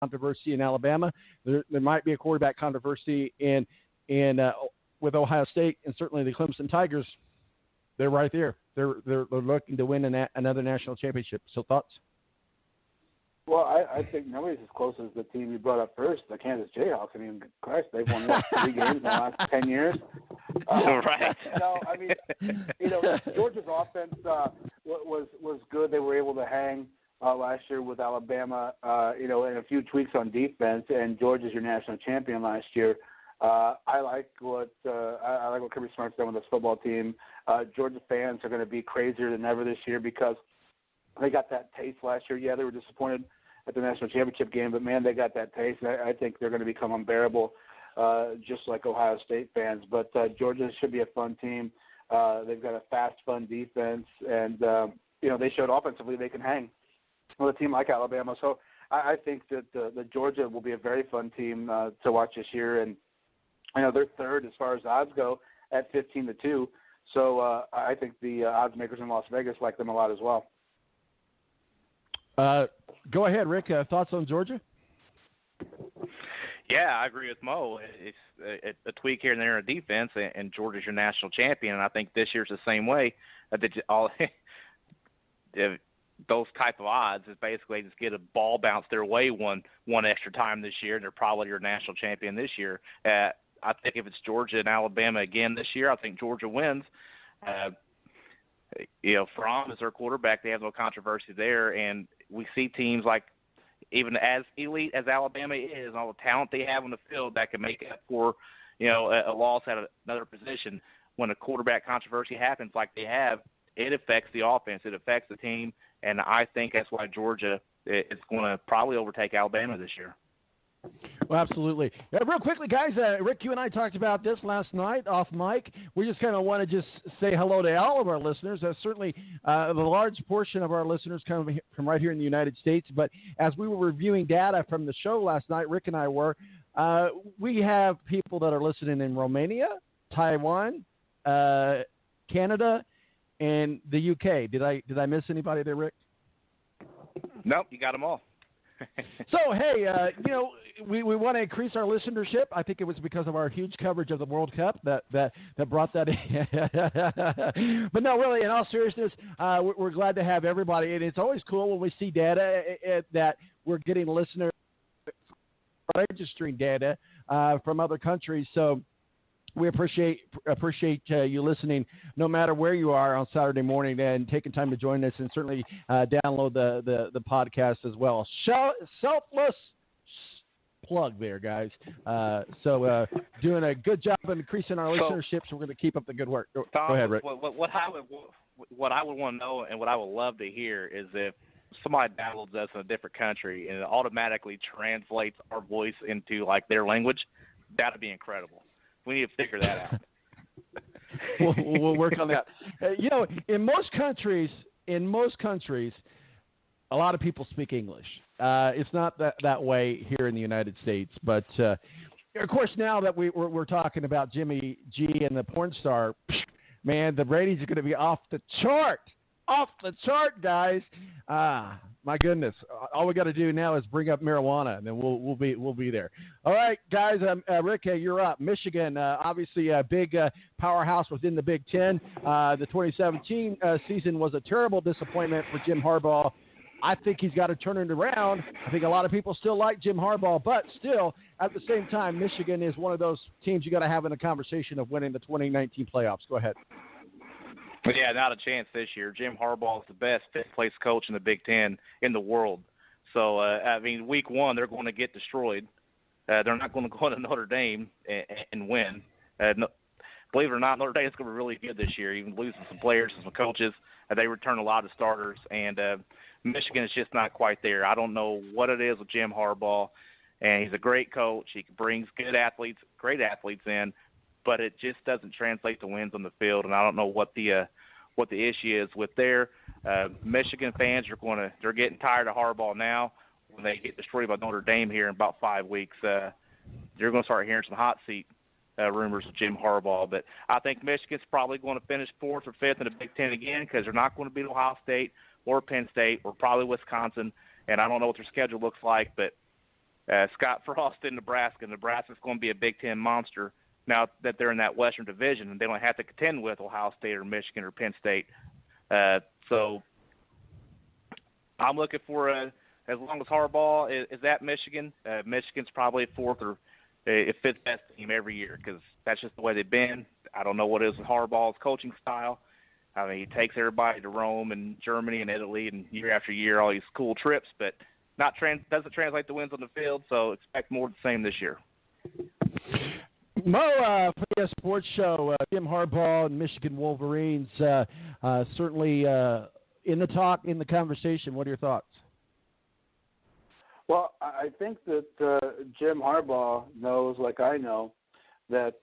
controversy in Alabama. There might be a quarterback controversy with Ohio State, and certainly the Clemson Tigers. They're right there. They're looking to win another national championship. So thoughts? Well, I think nobody's as close as the team you brought up first, the Kansas Jayhawks. I mean, Christ, they've won 3 games in the last 10 years. Right. No, I mean, Georgia's offense was good. They were able to hang last year with Alabama, and a few tweaks on defense. And Georgia's your national champion last year. I like what Kirby Smart's done with this football team. Georgia fans are going to be crazier than ever this year because they got that taste last year. Yeah, they were disappointed at the national championship game, but, man, they got that taste. And I think they're going to become unbearable, just like Ohio State fans. But Georgia should be a fun team. They've got a fast, fun defense, and, they showed offensively they can hang with a team like Alabama. So I think that the Georgia will be a very fun team to watch this year. And, they're third as far as odds go at 15-2. So I think the odds makers in Las Vegas like them a lot as well. Go ahead, Rick. Thoughts on Georgia? Yeah, I agree with Mo. It's a tweak here and there in defense, and Georgia's your national champion. And I think this year's the same way. Those type of odds is basically just get a ball bounced their way one extra time this year, and they're probably your national champion this year. I think if it's Georgia and Alabama again this year, I think Georgia wins. Fromm is their quarterback. They have no controversy there, and we see teams like even as elite as Alabama is, all the talent they have on the field that can make up for, a loss at another position. When a quarterback controversy happens like they have, it affects the offense. It affects the team, and I think that's why Georgia is going to probably overtake Alabama this year. Well, absolutely. Real quickly, guys, Rick, you and I talked about this last night off mic. We just kind of want to just say hello to all of our listeners. Certainly, the large portion of our listeners come from right here in the United States. But as we were reviewing data from the show last night, Rick and I were, we have people that are listening in Romania, Taiwan, Canada, and the UK. Did I miss anybody there, Rick? Nope, you got them all. So, hey, we want to increase our listenership. I think it was because of our huge coverage of the World Cup that brought that in. But no, really, in all seriousness, we're glad to have everybody. And it's always cool when we see data that we're getting listeners registering data from other countries. So we appreciate you listening no matter where you are on Saturday morning and taking time to join us, and certainly download the podcast as well. Selfless plug there, guys. So doing a good job of increasing our listenership, so we're going to keep up the good work. Go ahead, Rick. What I would want to know and what I would love to hear is if somebody downloads us in a different country and it automatically translates our voice into like their language, that would be incredible. We need to figure that out. We'll work on that. In most countries, a lot of people speak English. It's not that way here in the United States. But, of course, now that we're talking about Jimmy G and the porn star, man, the ratings are going to be off the chart. Off the chart, guys. My goodness. All we got to do now is bring up marijuana, and then we'll be there. All right, guys. Rick, you're up. Michigan, obviously a big powerhouse within the Big Ten. The 2017 season was a terrible disappointment for Jim Harbaugh. I think he's got to turn it around. I think a lot of people still like Jim Harbaugh, but still, at the same time, Michigan is one of those teams you got to have in a conversation of winning the 2019 playoffs. Go ahead. Yeah, not a chance this year. Jim Harbaugh is the best fifth-place coach in the Big Ten in the world. So, week one, they're going to get destroyed. They're not going to go to Notre Dame and win. Believe it or not, Notre Dame is going to be really good this year, even losing some players and some coaches. They return a lot of starters, and Michigan is just not quite there. I don't know what it is with Jim Harbaugh, and he's a great coach. He brings great athletes in, but it just doesn't translate to wins on the field, and I don't know what the issue is with their Michigan fans. They're getting tired of Harbaugh now. When they get destroyed by Notre Dame here in about 5 weeks, they're going to start hearing some hot seat rumors of Jim Harbaugh. But I think Michigan's probably going to finish 4th or 5th in the Big Ten again because they're not going to beat Ohio State or Penn State or probably Wisconsin, and I don't know what their schedule looks like, but Scott Frost in Nebraska. Nebraska's going to be a Big Ten monster now that they're in that Western Division, and they don't have to contend with Ohio State or Michigan or Penn State. So I'm looking for as long as Harbaugh is at Michigan, Michigan's probably fourth or fifth best team every year because that's just the way they've been. I don't know what it is with Harbaugh's coaching style. I mean, he takes everybody to Rome and Germany and Italy and year after year, all these cool trips, but doesn't translate to wins on the field, so expect more of the same this year. Mo, for the sports show, Jim Harbaugh and Michigan Wolverines, certainly in the conversation. What are your thoughts? Well, I think that Jim Harbaugh knows, like I know, that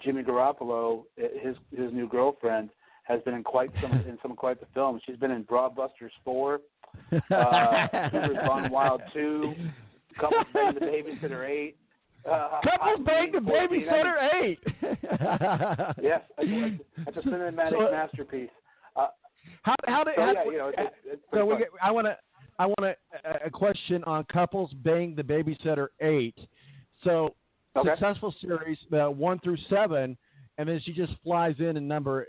Jimmy Garoppolo, his new girlfriend, has been in quite the film. She's been in Broadbusters 4, Cougars Gone Wild 2, Couples Bang the Babysitter 8. Couples Bang the Babysitter 8. Yes, that's a cinematic masterpiece. I want a question on Couples Bang the Babysitter 8. So successful series 1 through 7, and then she just flies in the number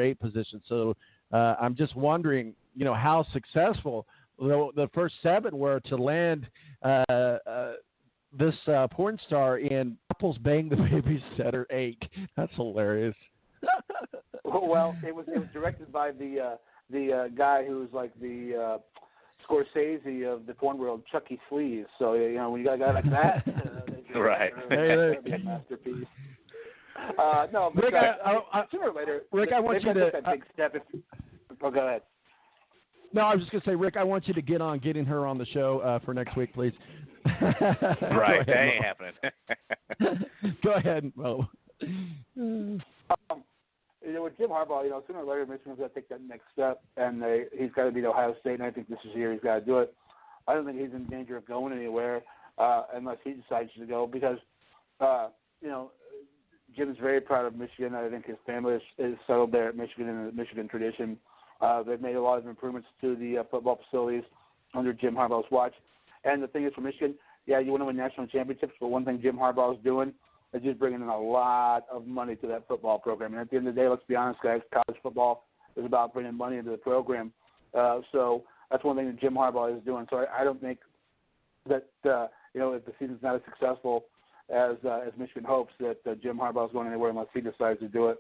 8 position. So I'm just wondering, how successful the first 7 were to land this porn star in Couples Bang the Babysitter 8. That's hilarious. Well, it was directed by the guy who's like the Scorsese of the porn world, Chucky Sleeves. So when you got a guy like that, right? That'd be a masterpiece. No, but Rick, sooner or later, Rick, I want you to take that big step. Go ahead. No, I was just going to say, Rick, I want you to getting her on the show for next week, please. Right, that ain't happening. Go ahead, Mo. With Jim Harbaugh, sooner or later, Michigan's got to take that next step, and he's got to beat Ohio State, and I think this is the year he's got to do it. I don't think he's in danger of going anywhere unless he decides to go because, Jim's very proud of Michigan. I think his family is settled there at Michigan in the Michigan tradition. They've made a lot of improvements to the football facilities under Jim Harbaugh's watch. And the thing is, for Michigan, you want to win national championships, but one thing Jim Harbaugh is doing is just bringing in a lot of money to that football program. And at the end of the day, let's be honest, guys, college football is about bringing money into the program. So that's one thing that Jim Harbaugh is doing. So I don't think that, if the season's not as successful as Michigan hopes, that Jim Harbaugh is going anywhere unless he decides to do it.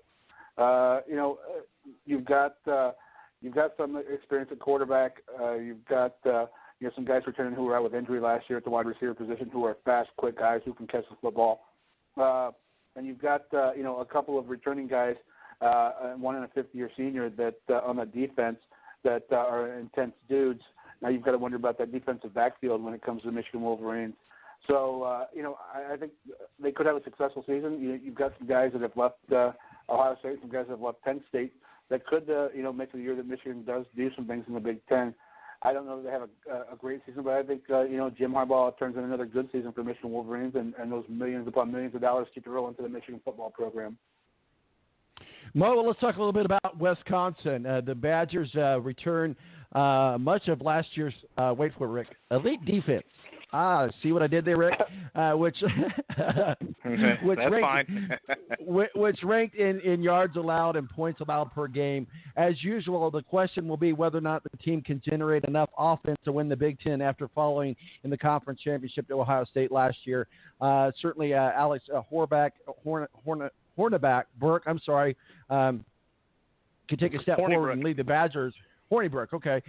You've got some experience at quarterback. You've got some guys returning who were out with injury last year at the wide receiver position who are fast, quick guys who can catch the football. And you've got a couple of returning guys, one and a fifth-year senior that on the defense that are intense dudes. Now you've got to wonder about that defensive backfield when it comes to the Michigan Wolverines. So I think they could have a successful season. You've got some guys that have left Ohio State, some guys that have left Penn State that could make it the year that Michigan does do some things in the Big Ten. I don't know that they have a great season, but I think Jim Harbaugh turns in another good season for Michigan Wolverines, and those millions upon millions of dollars keep rolling into the Michigan football program. Mo, let's talk a little bit about Wisconsin. The Badgers return much of last year's, wait for it, Rick, elite defense. See what I did there, Rick? Which ranked in yards allowed and points allowed per game. As usual, the question will be whether or not the team can generate enough offense to win the Big Ten after following in the conference championship to Ohio State last year. Certainly, Alex Hornback, Burke, could take a step forward and lead the Badgers. Hornibrook, okay,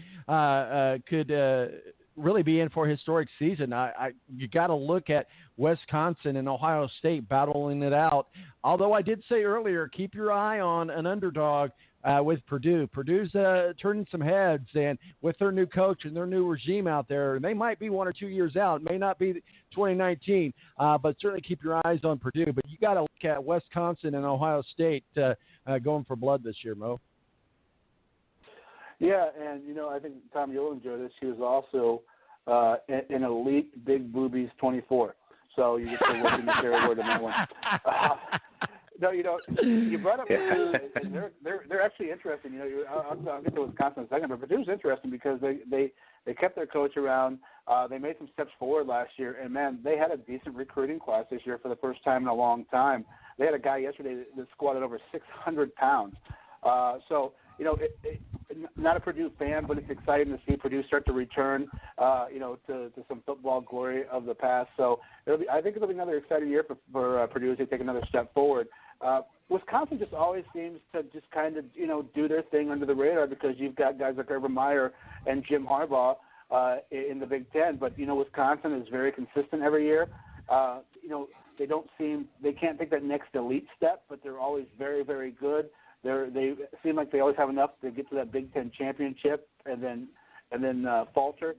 could really be in for a historic season. You got to look at Wisconsin and Ohio State battling it out. Although I did say earlier, keep your eye on an underdog with Purdue. Purdue's turning some heads, and with their new coach and their new regime out there, they might be 1 or 2 years out. It may not be 2019, but certainly keep your eyes on Purdue. But you got to look at Wisconsin and Ohio State going for blood this year, Mo. Yeah, and I think Tom, you'll enjoy this. He was also an elite Big Boobies 24, so you get to work in the fair word on that one. No, you brought up Purdue, and they're actually interesting. I'll get to Wisconsin in a second, but Purdue's interesting because they kept their coach around. They made some steps forward last year, and man, they had a decent recruiting class this year for the first time in a long time. They had a guy yesterday that squatted over 600 pounds. Not a Purdue fan, but it's exciting to see Purdue start to return, to some football glory of the past. So I think it'll be another exciting year for Purdue as they take another step forward. Wisconsin just always seems to just kind of, do their thing under the radar because you've got guys like Urban Meyer and Jim Harbaugh in the Big Ten. But, Wisconsin is very consistent every year. They can't take that next elite step, but they're always very, very good. They seem like they always have enough to get to that Big Ten championship and then falter.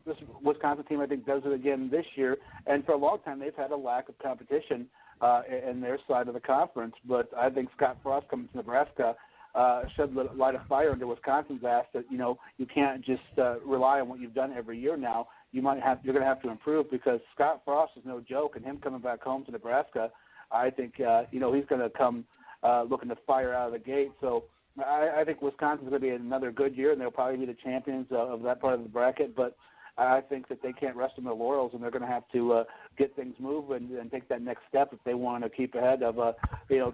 This Wisconsin team, I think, does it again this year. And for a long time, they've had a lack of competition in their side of the conference. But I think Scott Frost coming to Nebraska shed a light of fire under Wisconsin's ass that, you can't just rely on what you've done every year now. You're going to have to improve because Scott Frost is no joke, and him coming back home to Nebraska, I think, he's going to come looking to fire out of the gate. So I think Wisconsin's going to be another good year, and they'll probably be the champions of that part of the bracket. But I think that they can't rest on their laurels, and they're going to have to get things moving and take that next step if they want to keep ahead of,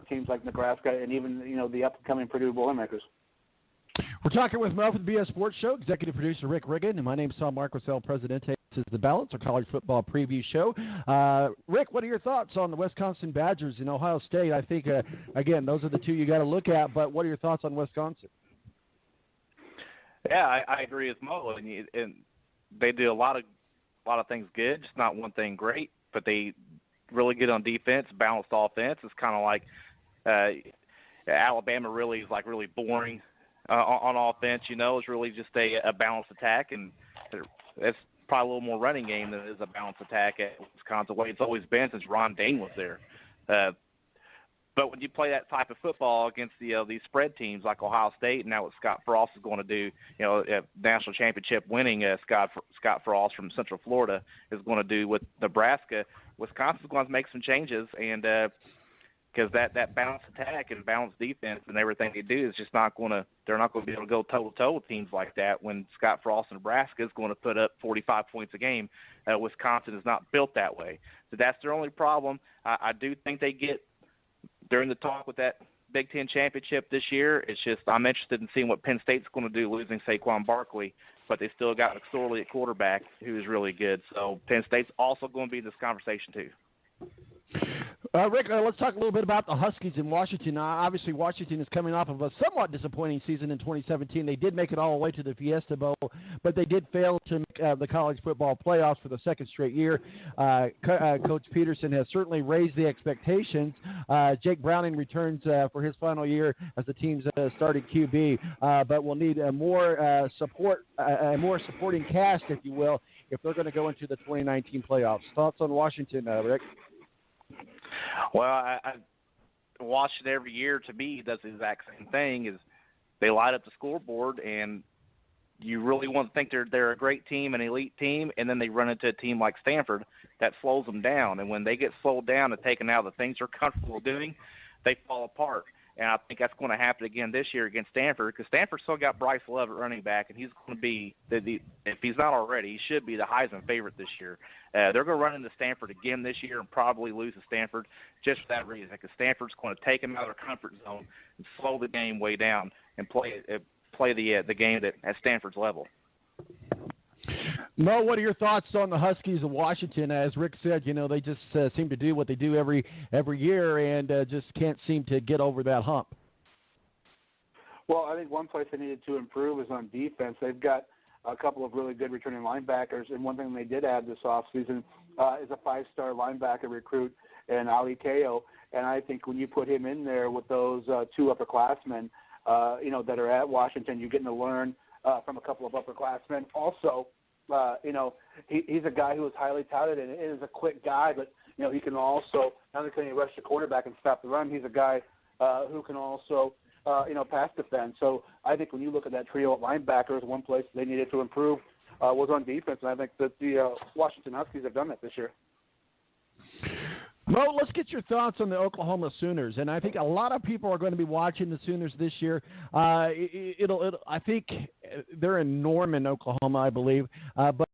teams like Nebraska and even, the upcoming Purdue Boilermakers. We're talking with Mo from the BS Sports Show, executive producer Rick Riggin, and my name is Tom Marquis, El Presidente. This is the Balance, our college football preview show. Rick, what are your thoughts on the Wisconsin Badgers and Ohio State? I think, again, those are the two you got to look at, but what are your thoughts on Wisconsin? Yeah, I agree with Mo, and they do a lot of things good, just not one thing great, but they really good on defense, balanced offense. It's kind of like Alabama really is like really boring on offense, It's really just a balanced attack, and it's probably a little more running game than it is a balanced attack at Wisconsin, the way it's always been since Ron Dane was there. But when you play that type of football against these spread teams like Ohio State, and now what Scott Frost is going to do, national championship winning Scott Frost from Central Florida is going to do with Nebraska, Wisconsin's going to make some changes, and because that balanced attack and balanced defense and everything they do is just they're not going to be able to go toe-to-toe with teams like that when Scott Frost and Nebraska is going to put up 45 points a game. Wisconsin is not built that way. So that's their only problem. I do think they get during the talk with that Big Ten championship this year. It's just I'm interested in seeing what Penn State's going to do losing Saquon Barkley, but they still got McSorley at quarterback who is really good. So Penn State's also going to be in this conversation too. Rick, let's talk a little bit about the Huskies in Washington. Obviously, Washington is coming off of a somewhat disappointing season in 2017. They did make it all the way to the Fiesta Bowl, but they did fail to make the college football playoffs for the second straight year. Coach Peterson has certainly raised the expectations. Jake Browning returns for his final year as the team's starting QB, but we'll need more supporting cast, if you will, if they're going to go into the 2019 playoffs. Thoughts on Washington, Rick? Well, I watch it every year. To me, does the exact same thing. Is they light up the scoreboard, and you really want to think they're a great team, an elite team, and then they run into a team like Stanford that slows them down. And when they get slowed down and taken out of the things they're comfortable doing, they fall apart. And I think that's going to happen again this year against Stanford because Stanford still got Bryce Love at running back, and he's going to be, if he's not already, he should be the Heisman favorite this year. They're going to run into Stanford again this year and probably lose to Stanford just for that reason because Stanford's going to take them out of their comfort zone and slow the game way down and play the game at Stanford's level. Mo, what are your thoughts on the Huskies of Washington? As Rick said, they just seem to do what they do every year and just can't seem to get over that hump. Well, I think one place they needed to improve is on defense. They've got a couple of really good returning linebackers, and one thing they did add this offseason is a 5-star linebacker recruit in Ali Teo. And I think when you put him in there with those two upperclassmen, that are at Washington, you're getting to learn from a couple of upperclassmen. Also, he's a guy who is highly touted and is a quick guy, but, he can also, not only can he rush the quarterback and stop the run, he's a guy who can also, pass defense. So I think when you look at that trio of linebackers, one place they needed to improve was on defense, and I think that the Washington Huskies have done that this year. Mo, let's get your thoughts on the Oklahoma Sooners, and I think a lot of people are going to be watching the Sooners this year. I think they're in Norman, Oklahoma, I believe, but